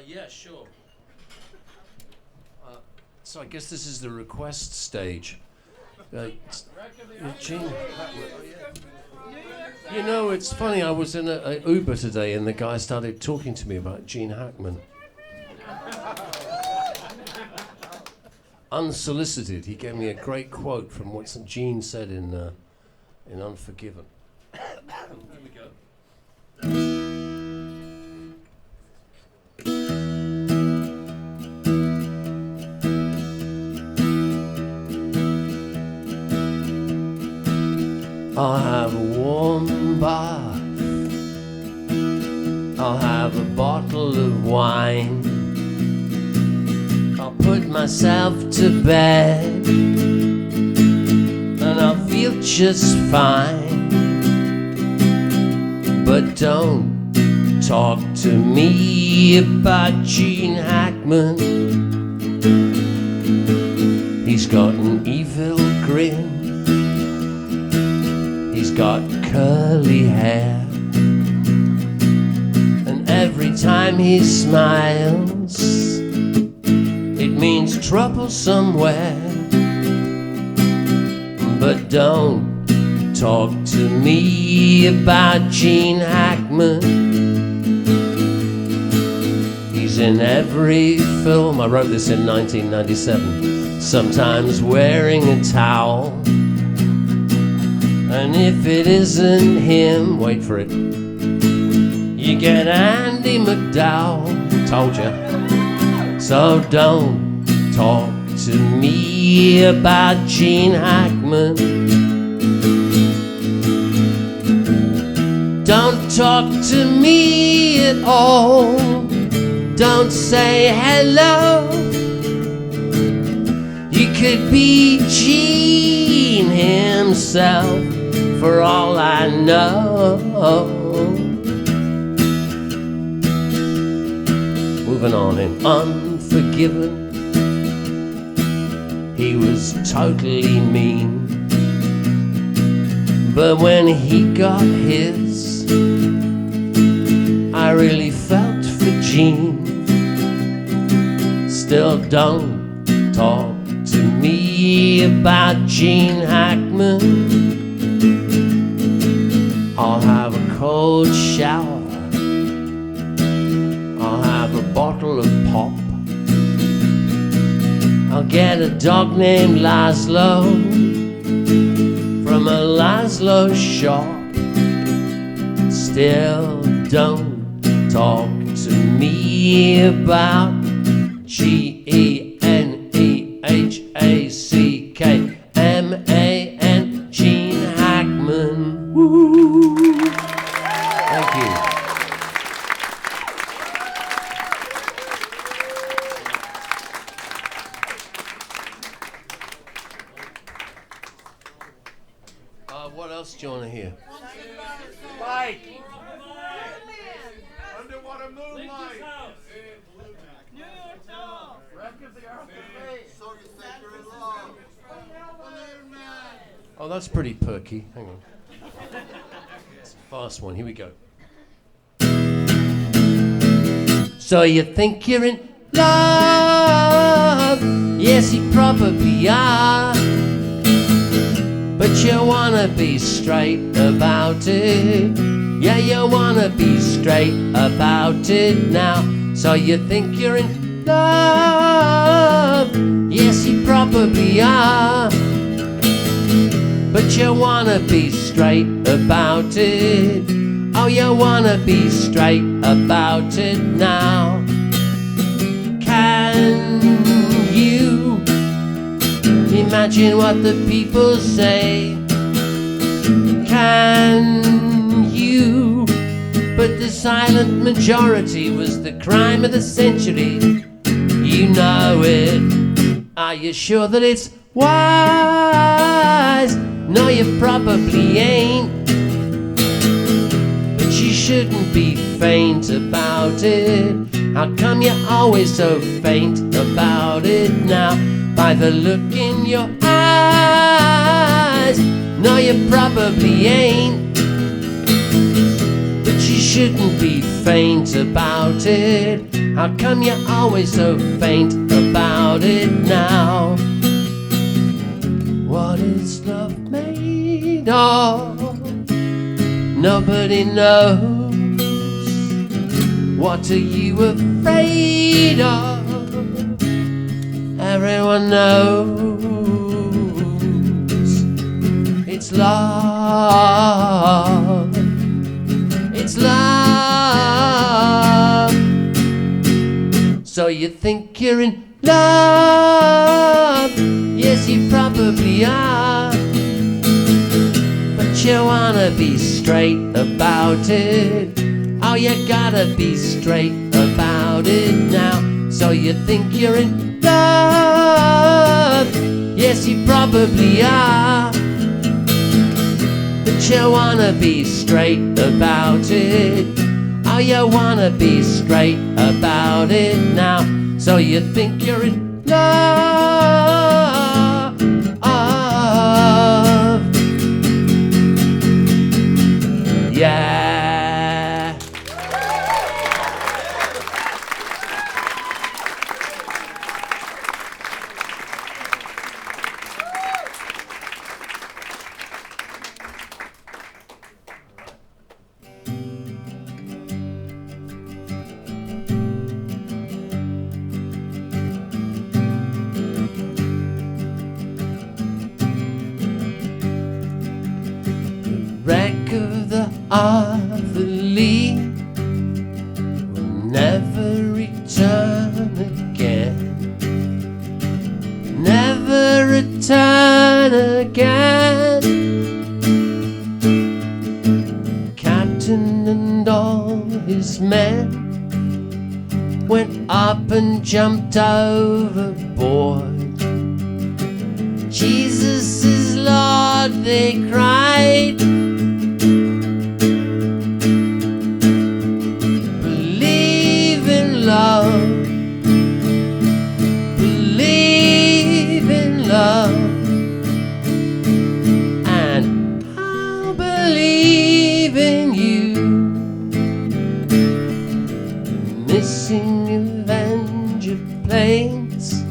Yeah, sure. So I guess this is the request stage. Gene Hackman. You know, it's funny, I was in a Uber today and the guy started talking to me about Gene Hackman. Unsolicited, he gave me a great quote from what Gene said in Unforgiven. Here we go. I'll have a warm bath, I'll have a bottle of wine, I'll put myself to bed, and I'll feel just fine. But don't talk to me about Gene Hackman. He's got an evil grin, he's got curly hair, and every time he smiles, it means trouble somewhere. But don't talk to me about Gene Hackman. He's in every film. I wrote this in 1997. Sometimes wearing a towel. And if it isn't him, wait for it, you get Andie MacDowell. Told ya. So don't talk to me about Gene Hackman. Don't talk to me at all. Don't say hello. You could be Gene himself, for all I know. Moving on in Unforgiven, he was totally mean, but when he got his, I really felt for Gene. Still don't talk to me about Gene Hackman. I'll have a cold shower, I'll have a bottle of pop, I'll get a dog named Laszlo from a Laszlo shop. Still don't talk to me about GeneHackman, Gene Hackman. Woo! Thank you. What else do you want to hear? Mike! Underwater moonlight! Oh, that's pretty perky. Hang on. It's a fast one. Here we go. So you think you're in love? Yes, you probably are. But you wanna be straight about it. Yeah, you wanna be straight about it now. So you think you're in love? Yes, you probably are. But you wanna be straight about it. Oh, you wanna be straight about it now. Can you imagine what the people say? Can you? But the silent majority was the crime of the century. You know it. Are you sure that it's wise? No, you probably ain't. But you shouldn't be faint about it. How come you're always so faint about it now? By the look in your eyes. No, you probably ain't. But you shouldn't be faint about it. How come you're always so faint about it now? What is love made of? Nobody knows. What are you afraid of? Everyone knows. It's love. It's love. So you think you're in love? Yes, you probably are. But you wanna be straight about it. Oh, you gotta be straight about it now. So you think you're in love? Yes, you probably are. But you wanna be straight about it. Oh, you wanna be straight about it now. So you think you're in love? Yeah. Wreck of the Arthur Lee will never return again. Never return again. Captain and all his men went up and jumped overboard. Jesus is Lord, they cried. Believe in love. Believe in love. And I'll believe in you. Missing Avenger planes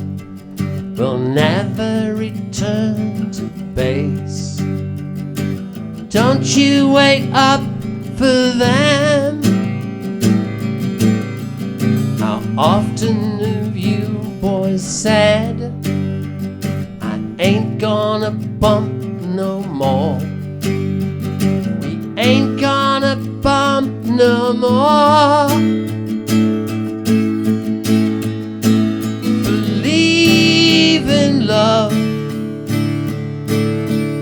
will never return to base. Don't you wait up for them. How often have you boys said, I ain't gonna bump no more. We ain't gonna bump no more. Believe in love.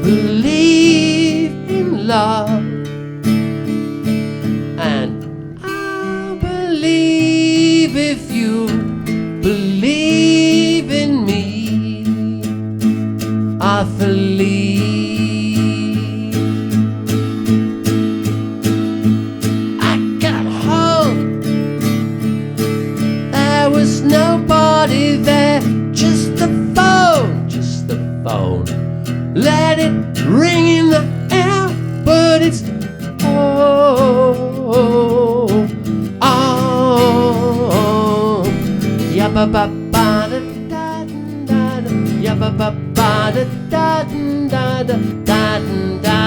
Believe in love. And I'll believe if you believe in me. Arthur Lee. I got home. There was nobody there. Just the phone. Just the phone. Let it ring in the air, but it's yabba ba ba da da da da, yabba ba ba da da da da da da.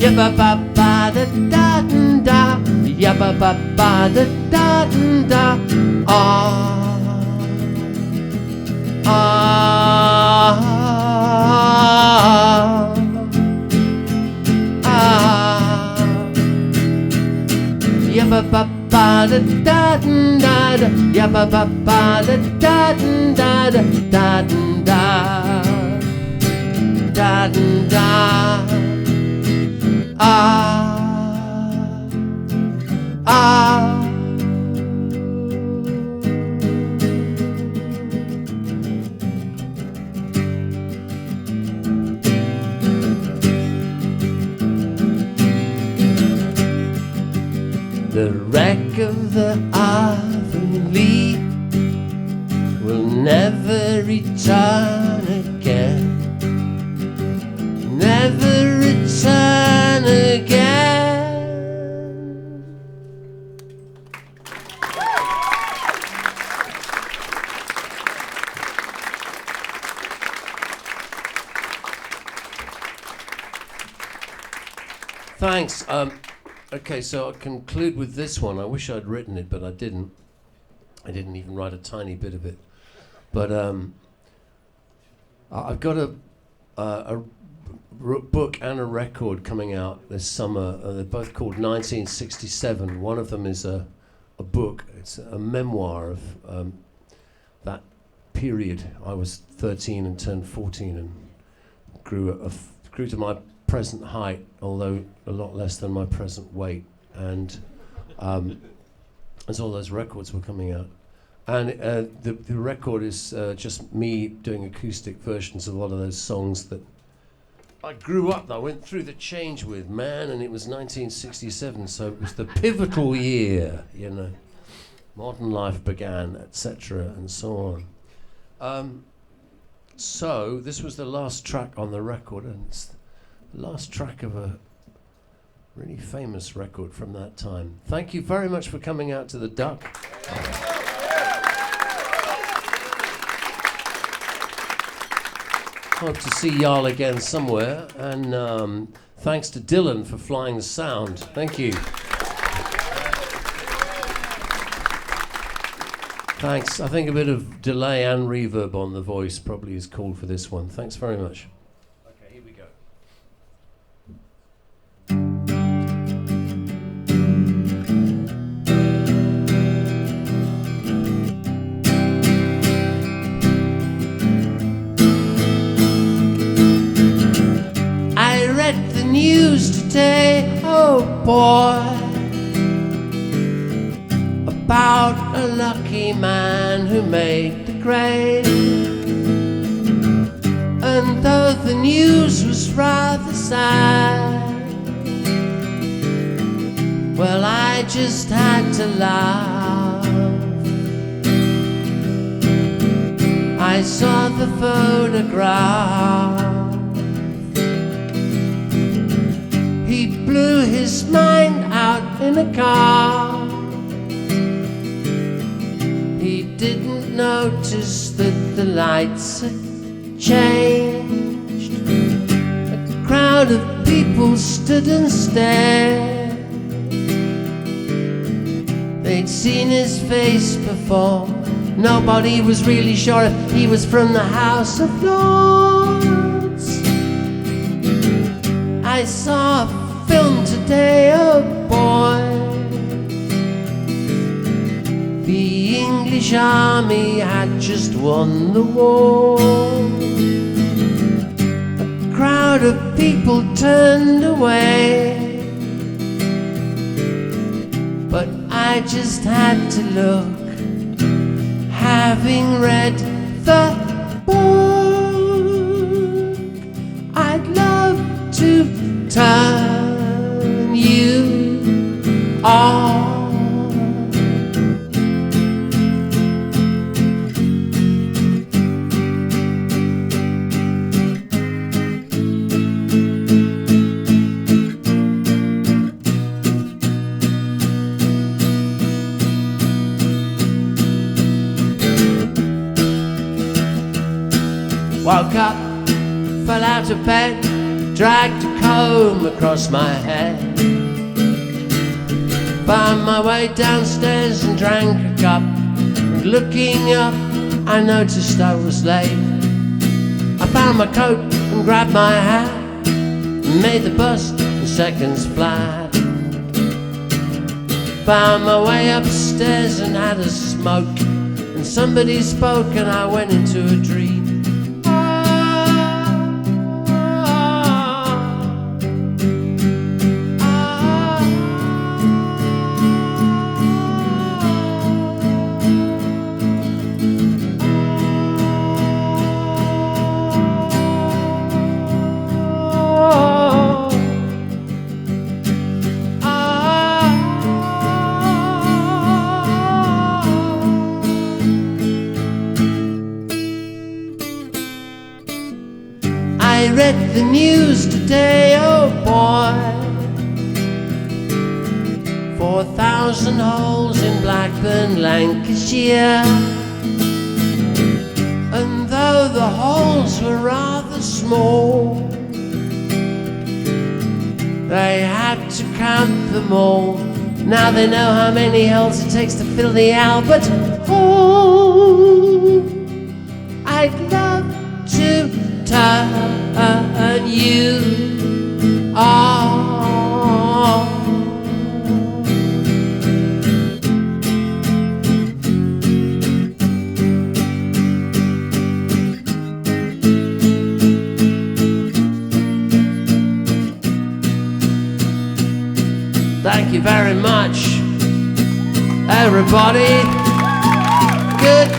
Yabba ba ba da da da, yabba ba ba da da da. Yabba ba ba da da da da, yabba ba ba da da da da da da da. The wreck of the Arthur Lee will never return again. Never never return again. Thanks. Okay, so I'll conclude with this one. I wish I'd written it, but I didn't. I didn't even write a tiny bit of it. But I've got a book and a record coming out this summer. They're both called 1967. One of them is a book. It's a memoir of that period. I was 13 and turned 14 and grew to my present height, although a lot less than my present weight. And as all those records were coming out. And the record is just me doing acoustic versions of a lot of those songs that I grew up, I went through the change with, man, and it was 1967, so it was the pivotal year, you know. Modern life began, etc., and so on. So this was the last track on the record, and it's the last track of a really famous record from that time. Thank you very much for coming out to the Duck. Hope to see y'all again somewhere, and thanks to Dylan for flying the sound. Thank you. Thanks. I think a bit of delay and reverb on the voice probably is called for this one. Thanks very much. Okay, here we go. I read the news today, oh boy, about a lucky man who made the grade. And though the news was rather sad, well, I just had to laugh. I saw the photograph. He blew his mind out in a car. He didn't notice that the lights had changed. A crowd of people stood and stared. They'd seen his face before. Nobody was really sure if he was from the House of Lords. I saw a film today, oh boy. The English army had just won the war. A crowd of people turned away, but I just had to look. Having read the book, I'd love to turn you on. Woke up, fell out of bed, dragged a comb across my head. Found my way downstairs and drank a cup. And looking up, I noticed I was late. I found my coat and grabbed my hat, and made the bus in seconds flat. Found my way upstairs and had a smoke, and somebody spoke and I went into a dream. I read the news today. day, oh boy. 4,000 holes in Blackburn, Lancashire. And though the holes were rather small, they had to count them all. Now they know how many holes it takes to fill the Albert Hall. I'd love to turn you on. Thank you very much, everybody. Good